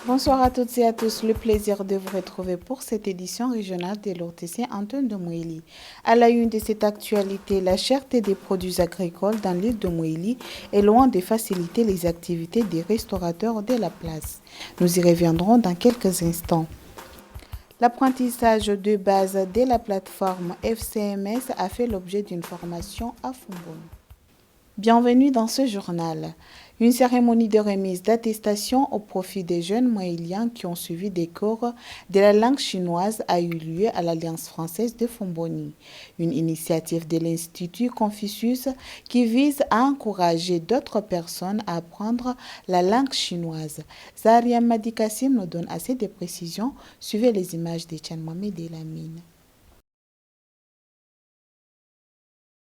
Bonsoir à toutes et à tous, le plaisir de vous retrouver pour cette édition régionale de l'ORTC Antoine de Mouéli. À la une de cette actualité, la cherté des produits agricoles dans l'île de Mouéli est loin de faciliter les activités des restaurateurs de la place. Nous y reviendrons dans quelques instants. L'apprentissage de base de la plateforme FCMS a fait l'objet d'une formation à Fomboni. Bienvenue dans ce journal. Une cérémonie de remise d'attestation au profit des jeunes moéliens qui ont suivi des cours de la langue chinoise a eu lieu à l'Alliance française de Fomboni, une initiative de l'Institut Confucius qui vise à encourager d'autres personnes à apprendre la langue chinoise. Zaria Madikassim nous donne assez de précisions. Suivez les images de Tchan Mohamed et Lamine.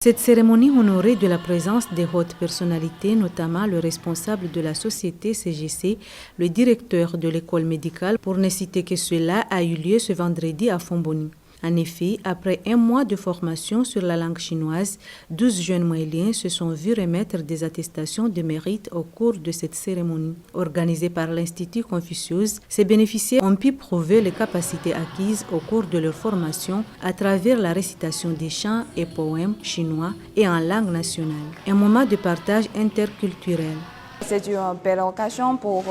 Cette cérémonie honorait de la présence des hautes personnalités, notamment le responsable de la société CGC, le directeur de l'école médicale, pour ne citer que cela, a eu lieu ce vendredi à Fomboni. En effet, après un mois de formation sur la langue chinoise, 12 jeunes moéliens se sont vus remettre des attestations de mérite au cours de cette cérémonie. Organisée par l'Institut Confucius, ces bénéficiaires ont pu prouver les capacités acquises au cours de leur formation à travers la récitation des chants et poèmes chinois et en langue nationale. Un moment de partage interculturel. C'est une belle occasion pour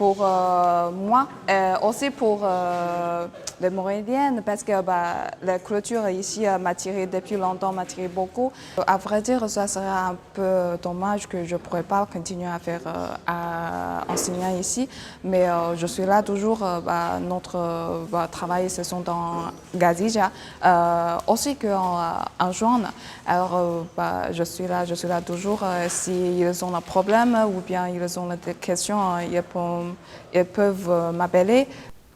moi, aussi pour les Moréliennes, parce que la culture ici m'a tiré depuis longtemps, m'a tiré beaucoup. À vrai dire, ça serait un peu dommage que je ne pourrais pas continuer à faire à enseigner ici, mais je suis là toujours. Notre travail, ce sont dans Gazija, aussi qu'en juin. Alors, je suis là toujours. S'ils ont un problème ou bien ils ont des questions, ils peuvent m'appeler.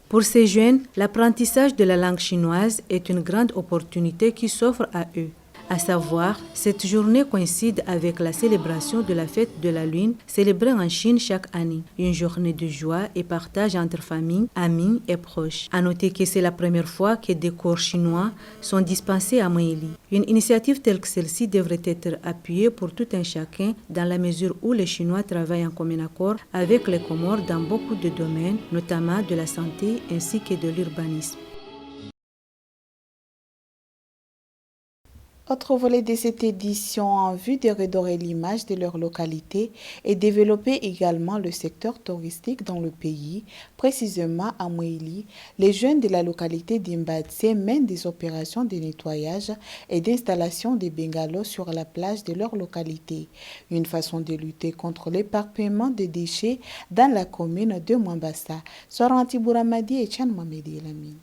Pour ces jeunes, l'apprentissage de la langue chinoise est une grande opportunité qui s'offre à eux. À savoir, cette journée coïncide avec la célébration de la fête de la Lune, célébrée en Chine chaque année. Une journée de joie et partage entre familles, amis et proches. À noter que c'est la première fois que des cours chinois sont dispensés à Moéli. Une initiative telle que celle-ci devrait être appuyée pour tout un chacun dans la mesure où les Chinois travaillent en commun accord avec les Comores dans beaucoup de domaines, notamment de la santé ainsi que de l'urbanisme. Autre volet de cette édition en vue de redorer l'image de leur localité et développer également le secteur touristique dans le pays, précisément à Mouéli. Les jeunes de la localité d'Imbadse mènent des opérations de nettoyage et d'installation des bungalows sur la plage de leur localité. Une façon de lutter contre l'éparpillement des déchets dans la commune de Mwambassa. Soranti Bouramadi et Tchan Mamedi Lamine.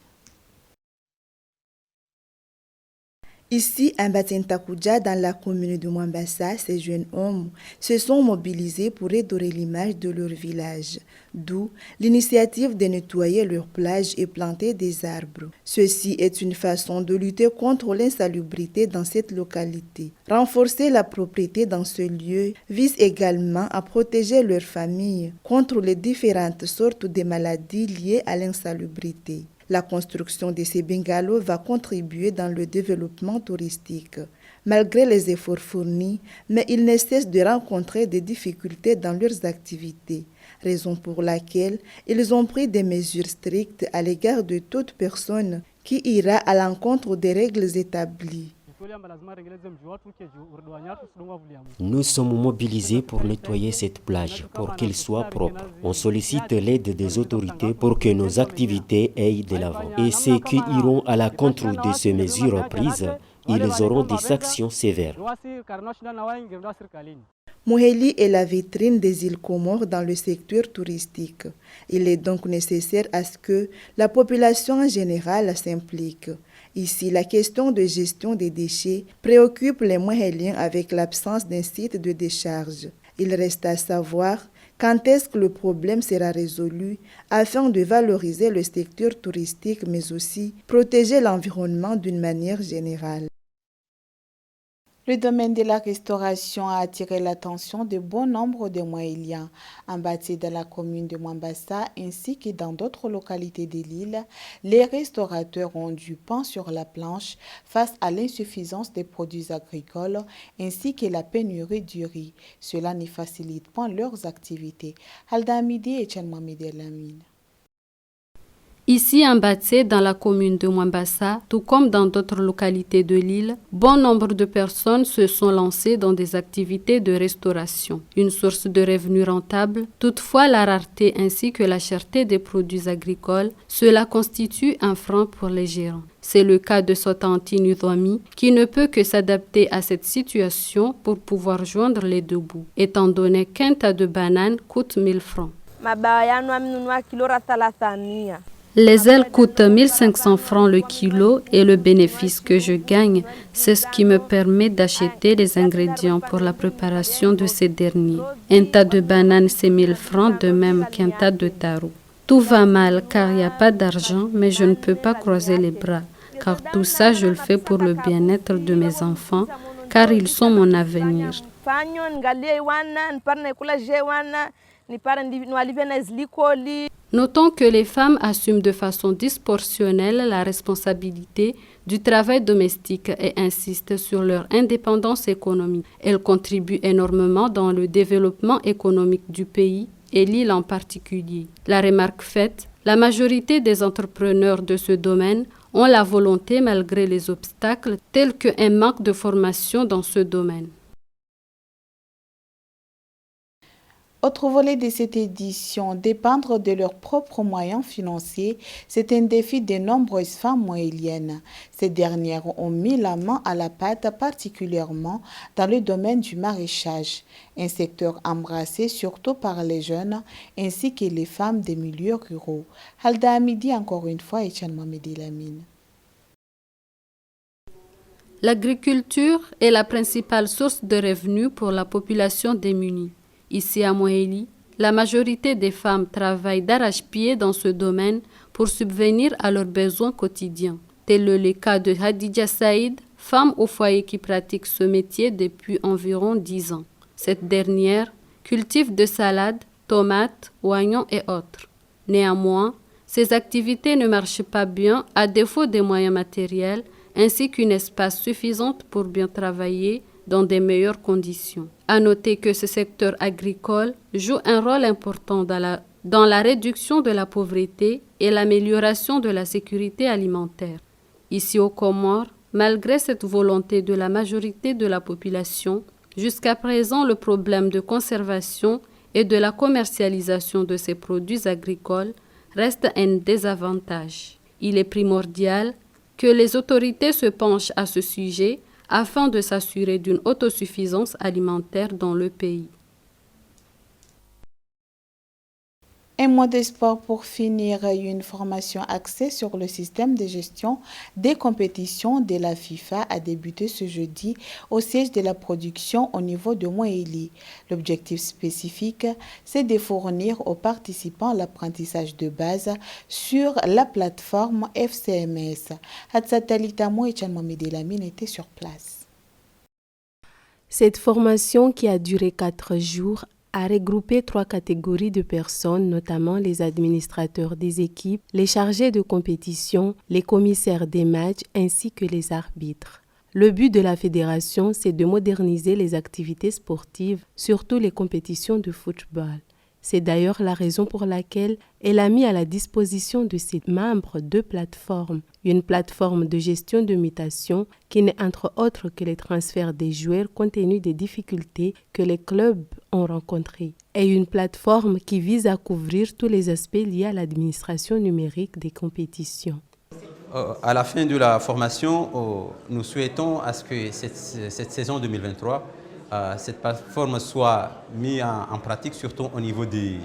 Ici, à Mbatintakouja, dans la commune de Mwambassa, ces jeunes hommes se sont mobilisés pour redorer l'image de leur village, d'où l'initiative de nettoyer leurs plages et planter des arbres. Ceci est une façon de lutter contre l'insalubrité dans cette localité. Renforcer la propriété dans ce lieu vise également à protéger leurs familles contre les différentes sortes de maladies liées à l'insalubrité. La construction de ces bungalows va contribuer dans le développement touristique. Malgré les efforts fournis, mais ils ne cessent de rencontrer des difficultés dans leurs activités, raison pour laquelle ils ont pris des mesures strictes à l'égard de toute personne qui ira à l'encontre des règles établies. Nous sommes mobilisés pour nettoyer cette plage, pour qu'elle soit propre. On sollicite l'aide des autorités pour que nos activités aillent de l'avant. Et ceux qui iront à la contre de ces mesures prises, ils auront des sanctions sévères. Mouéli est la vitrine des îles Comores dans le secteur touristique. Il est donc nécessaire à ce que la population en général s'implique. Ici, la question de gestion des déchets préoccupe les Moéliens avec l'absence d'un site de décharge. Il reste à savoir quand est-ce que le problème sera résolu afin de valoriser le secteur touristique mais aussi protéger l'environnement d'une manière générale. Le domaine de la restauration a attiré l'attention de bon nombre de Moéliens. En bâti dans la commune de Mombasa ainsi que dans d'autres localités de l'île, les restaurateurs ont du pain sur la planche face à l'insuffisance des produits agricoles ainsi que la pénurie du riz. Cela ne facilite pas leurs activités. Halda Amidi et Tchan Mohamed El Amin. Ici, en Batsé, dans la commune de Mombasa, tout comme dans d'autres localités de l'île, bon nombre de personnes se sont lancées dans des activités de restauration. Une source de revenus rentable, toutefois la rareté ainsi que la cherté des produits agricoles, cela constitue un frein pour les gérants. C'est le cas de Sotanti Nudwami qui ne peut que s'adapter à cette situation pour pouvoir joindre les deux bouts, étant donné qu'un tas de bananes coûte 1000 francs. Les ailes coûtent 1500 francs le kilo et le bénéfice que je gagne, c'est ce qui me permet d'acheter les ingrédients pour la préparation de ces derniers. Un tas de bananes, c'est 1000 francs, de même qu'un tas de taro. Tout va mal car il n'y a pas d'argent, mais je ne peux pas croiser les bras, car tout ça, je le fais pour le bien-être de mes enfants, car ils sont mon avenir. Notons que les femmes assument de façon disproportionnelle la responsabilité du travail domestique et insistent sur leur indépendance économique. Elles contribuent énormément dans le développement économique du pays et l'île en particulier. La remarque faite, la majorité des entrepreneurs de ce domaine ont la volonté malgré les obstacles tels qu'un manque de formation dans ce domaine. Autre volet de cette édition, dépendre de leurs propres moyens financiers, c'est un défi de nombreuses femmes moéliennes. Ces dernières ont mis la main à la pâte, particulièrement dans le domaine du maraîchage, un secteur embrassé surtout par les jeunes ainsi que les femmes des milieux ruraux. Halda Amidi encore une fois et Tchan Mohamed El Amin. L'agriculture est la principale source de revenus pour la population démunie. Ici à Moélie, la majorité des femmes travaillent d'arrache-pied dans ce domaine pour subvenir à leurs besoins quotidiens. Tel est le cas de Hadidja Saïd, femme au foyer qui pratique ce métier depuis environ 10 ans. Cette dernière cultive de salades, tomates, oignons et autres. Néanmoins, ces activités ne marchent pas bien à défaut des moyens matériels ainsi qu'un espace suffisant pour bien travailler dans des meilleures conditions. À noter que ce secteur agricole joue un rôle important dans la réduction de la pauvreté et l'amélioration de la sécurité alimentaire. Ici aux Comores, malgré cette volonté de la majorité de la population, jusqu'à présent le problème de conservation et de la commercialisation de ces produits agricoles reste un désavantage. Il est primordial que les autorités se penchent à ce sujet afin de s'assurer d'une autosuffisance alimentaire dans le pays. Un mot de sport pour finir, une formation axée sur le système de gestion des compétitions de la FIFA a débuté ce jeudi au siège de la production au niveau de Moélie. L'objectif spécifique, c'est de fournir aux participants l'apprentissage de base sur la plateforme FCMS. Hatsatalita et Tchan Mohamed El Amin étaient sur place. Cette formation qui a duré 4 jours a regroupé 3 catégories de personnes, notamment les administrateurs des équipes, les chargés de compétition, les commissaires des matchs ainsi que les arbitres. Le but de la fédération, c'est de moderniser les activités sportives, surtout les compétitions de football. C'est d'ailleurs la raison pour laquelle elle a mis à la disposition de ses membres 2 plateformes. Une plateforme de gestion de mutation qui n'est entre autres que les transferts des joueurs compte tenu des difficultés que les clubs ont rencontrées. Et une plateforme qui vise à couvrir tous les aspects liés à l'administration numérique des compétitions. À la fin de la formation, nous souhaitons à ce que cette saison 2023, cette plateforme soit mise en pratique, surtout au niveau des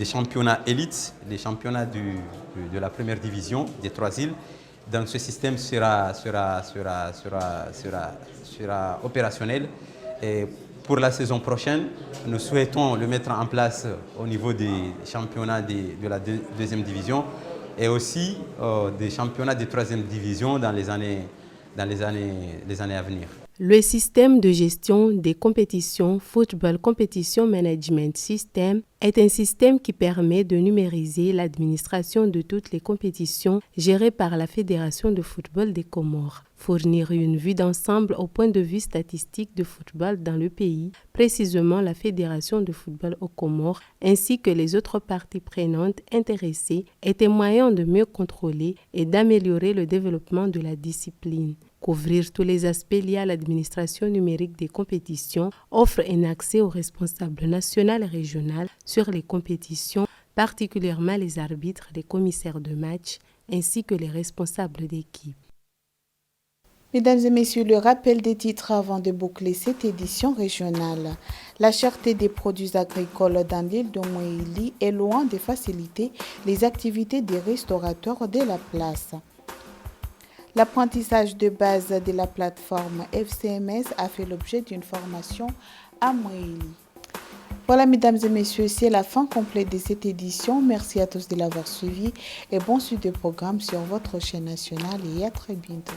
championnats élites, les championnats de la première division des 3 îles. Donc ce système sera opérationnel. Et pour la saison prochaine, nous souhaitons le mettre en place au niveau des championnats de la 2e division et aussi des championnats de 3e division dans les années dans les années à venir. Le système de gestion des compétitions Football Competition Management System est un système qui permet de numériser l'administration de toutes les compétitions gérées par la Fédération de football des Comores, fournir une vue d'ensemble au point de vue statistique de football dans le pays, précisément la Fédération de football aux Comores, ainsi que les autres parties prenantes intéressées, est un moyen de mieux contrôler et d'améliorer le développement de la discipline. Couvrir tous les aspects liés à l'administration numérique des compétitions offre un accès aux responsables nationaux et régionaux sur les compétitions, particulièrement les arbitres, les commissaires de match, ainsi que les responsables d'équipe. Mesdames et messieurs, le rappel des titres avant de boucler cette édition régionale. La cherté des produits agricoles dans l'île de Moélie est loin de faciliter les activités des restaurateurs de la place. L'apprentissage de base de la plateforme FCMS a fait l'objet d'une formation à Moélie. Voilà, mesdames et messieurs, c'est la fin complète de cette édition. Merci à tous de l'avoir suivi et bon suite de programme sur votre chaîne nationale et à très bientôt.